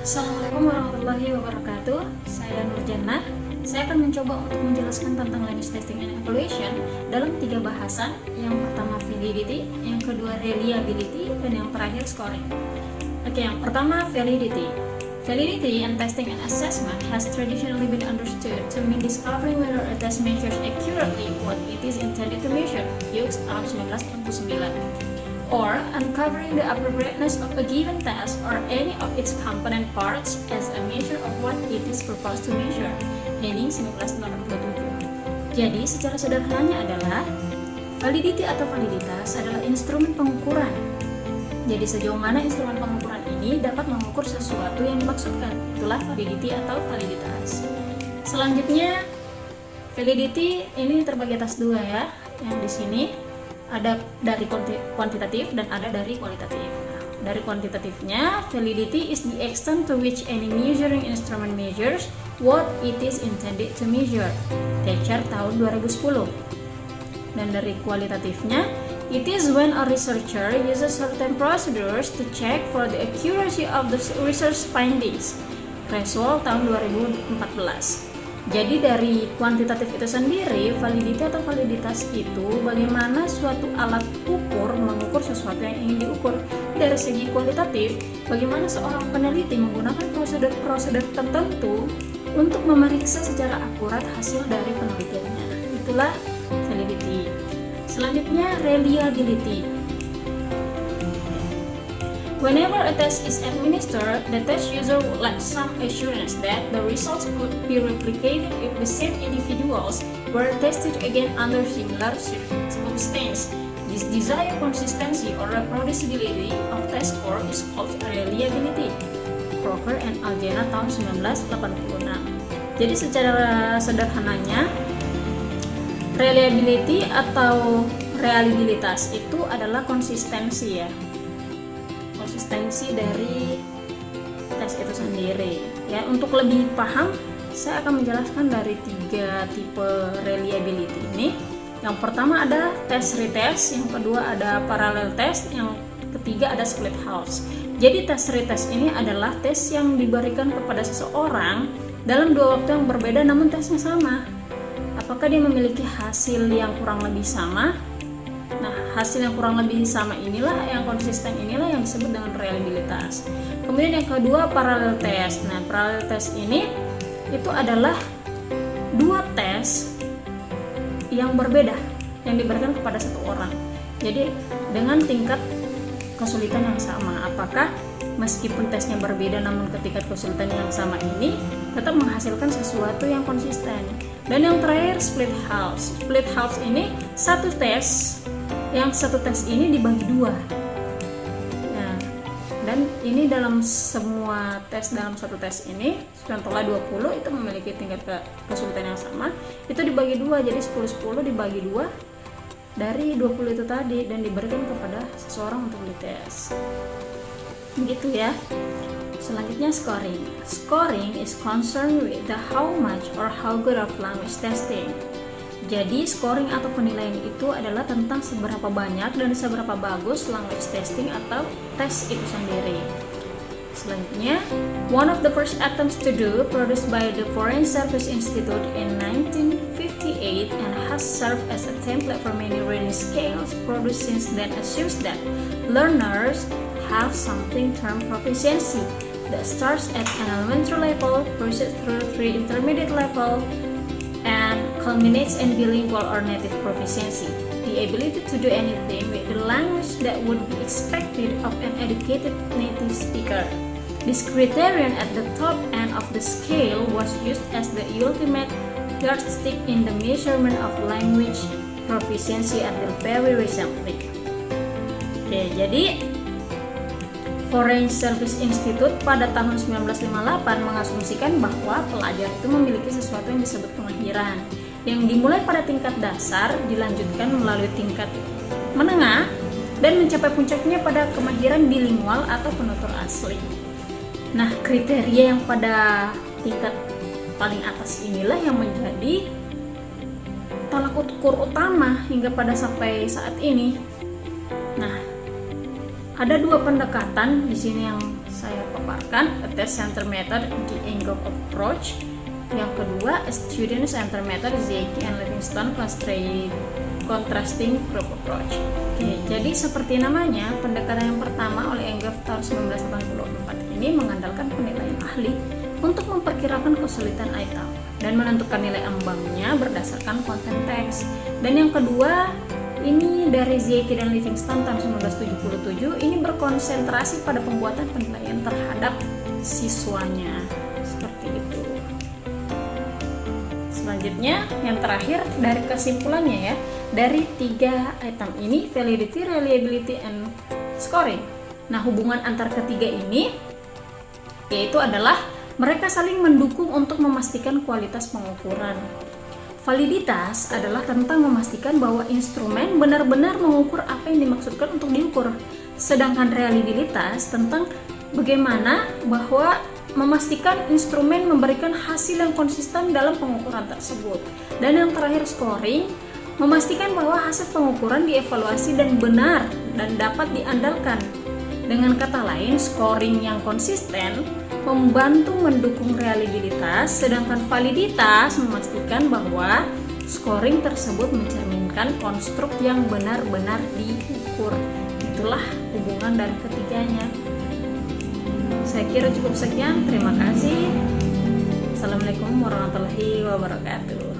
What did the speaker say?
Assalamualaikum warahmatullahi wabarakatuh. Saya Nurjannah. Saya akan mencoba untuk menjelaskan tentang language testing and evaluation dalam 3 bahasan. Yang pertama validity, yang kedua reliability, dan yang terakhir scoring. Oke, yang pertama validity. Validity and testing and assessment has traditionally been understood to mean discovering whether a test measures accurately what it is intended to measure, Hughes tahun 1949. Or uncovering the appropriateness of a given test or any of its component parts as a measure of what it is proposed to measure, Henning 1987. Jadi secara sederhananya adalah validity atau validitas adalah instrumen pengukuran. Jadi sejauh mana instrumen pengukuran ini dapat mengukur sesuatu yang dimaksudkan, itulah validity atau validitas. Selanjutnya validity ini terbagi atas 2 ya, yang di sini ada dari kuantitatif dan ada dari kualitatif. Nah, dari kuantitatifnya, validity is the extent to which any measuring instrument measures what it is intended to measure. Teacher tahun 2010. Dan dari kualitatifnya, it is when a researcher uses certain procedures to check for the accuracy of the research findings. Creswell tahun 2014. Jadi dari kuantitatif itu sendiri, validity atau validitas itu bagaimana suatu alat ukur mengukur sesuatu yang ingin diukur. Dari segi kualitatif, bagaimana seorang peneliti menggunakan prosedur tertentu untuk memeriksa secara akurat hasil dari penelitiannya. Itulah validity. Selanjutnya reliability. Whenever a test is administered, the test user would like some assurance that the results could be replicated if the same individuals were tested again under similar circumstances. This desired consistency or reproducibility of test score is called reliability. Crocker and Algena tahun 1986. Jadi secara sederhananya, reliability atau reliabilitas itu adalah konsistensi ya. Konsistensi dari tes itu sendiri ya. Untuk lebih paham, saya akan menjelaskan dari 3 tipe reliability ini. Yang pertama ada test retest, yang kedua ada parallel test, yang ketiga ada split house. Jadi test retest ini adalah tes yang diberikan kepada seseorang dalam 2 waktu yang berbeda namun tesnya sama. Apakah dia memiliki hasil yang kurang lebih sama? Nah, hasil yang kurang lebih sama inilah, yang konsisten inilah yang disebut dengan reliabilitas. Kemudian yang kedua parallel test. Nah, parallel test ini itu adalah 2 tes yang berbeda yang diberikan kepada satu orang. Jadi dengan tingkat kesulitan yang sama. Apakah meskipun tesnya berbeda namun ketika kesulitan yang sama ini tetap menghasilkan sesuatu yang konsisten. Dan yang terakhir split house. Split house ini satu tes ini dibagi 2. Nah, dan ini dalam semua tes, dalam satu tes ini contohnya 20 itu memiliki tingkat kesulitan yang sama, itu dibagi 2, jadi 10-10 dibagi 2 dari 20 itu tadi dan diberikan kepada seseorang untuk dites. Begitu ya. Selanjutnya scoring. Scoring is concerned with the how much or how good of language testing. Jadi scoring atau penilaian itu adalah tentang seberapa banyak dan seberapa bagus language testing atau tes itu sendiri. Selanjutnya, one of the first attempts to do produced by the Foreign Service Institute in 1958 and has served as a template for many reading scales produced since then assumes that learners have something termed proficiency that starts at an elementary level, proceeds through 3 intermediate level, and culminates in bilingual or native proficiency, the ability to do anything with the language that would be expected of an educated native speaker. This criterion at the top end of the scale was used as the ultimate yardstick in the measurement of language proficiency until very recently. Oke, jadi Foreign Service Institute pada tahun 1958 mengasumsikan bahwa pelajar itu memiliki sesuatu yang disebut kemahiran yang dimulai pada tingkat dasar, dilanjutkan melalui tingkat menengah dan mencapai puncaknya pada kemahiran bilingual atau penutur asli. Nah, kriteria yang pada tingkat paling atas inilah yang menjadi tolak ukur utama hingga pada sampai saat ini. Nah, ada 2 pendekatan di sini yang saya paparkan, a test center method, the Enghoff approach. Yang kedua, a student center method, Zeki and Livingstone contrasting group approach. Oke, jadi seperti namanya, pendekatan yang pertama oleh Enghoff tahun 1984 ini mengandalkan penilaian ahli untuk memperkirakan kesulitan item dan menentukan nilai ambangnya berdasarkan konten teks. Dan yang kedua, ini dari Zeki dan Livingstone tahun 1977, ini berkonsentrasi pada pembuatan penilaian terhadap siswanya. Seperti itu. Selanjutnya, yang terakhir dari kesimpulannya ya, dari 3 item ini, validity, reliability, and scoring. Nah, hubungan antar ketiga ini yaitu adalah mereka saling mendukung untuk memastikan kualitas pengukuran. Validitas adalah tentang memastikan bahwa instrumen benar-benar mengukur apa yang dimaksudkan untuk diukur. Sedangkan reliabilitas tentang bagaimana bahwa memastikan instrumen memberikan hasil yang konsisten dalam pengukuran tersebut. Dan yang terakhir, scoring, memastikan bahwa hasil pengukuran dievaluasi dan benar dan dapat diandalkan. Dengan kata lain, scoring yang konsisten membantu mendukung reliabilitas, sedangkan validitas memastikan bahwa scoring tersebut mencerminkan konstruk yang benar-benar diukur. Itulah hubungan dari ketiganya. Saya kira cukup sekian. Terima kasih. Assalamualaikum warahmatullahi wabarakatuh.